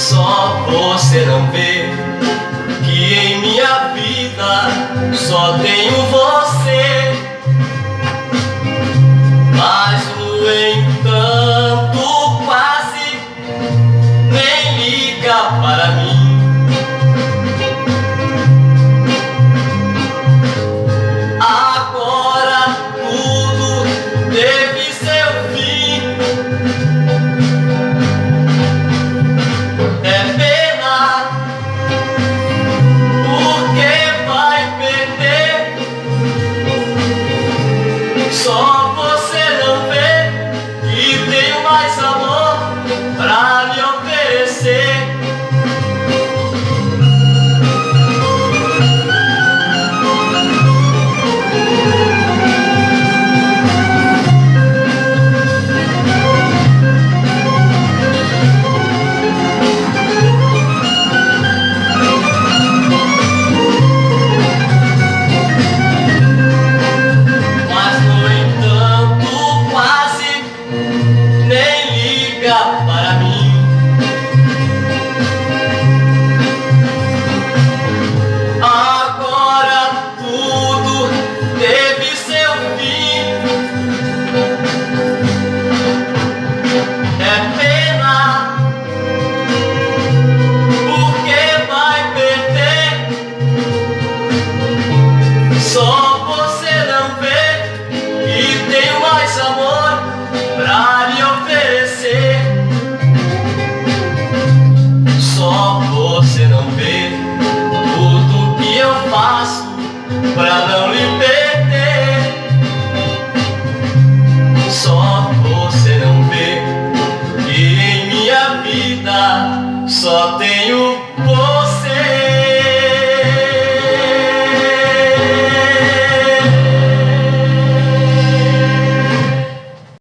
Só você não vê que em minha vida só tenho você. Mas no entanto quase nem liga para mim. Agora tudo teve seu fim. É pena, porque vai perder. Só você não vê que tenho mais amor pra lhe oferecer. Para mim, agora tudo teve seu fim. É pena, porque vai perder. Só você não vê que tenho mais amor pra lhe oferecer. Só você não vê tudo que eu faço pra não lhe perder. Só você não vê que em minha vida só tenho você.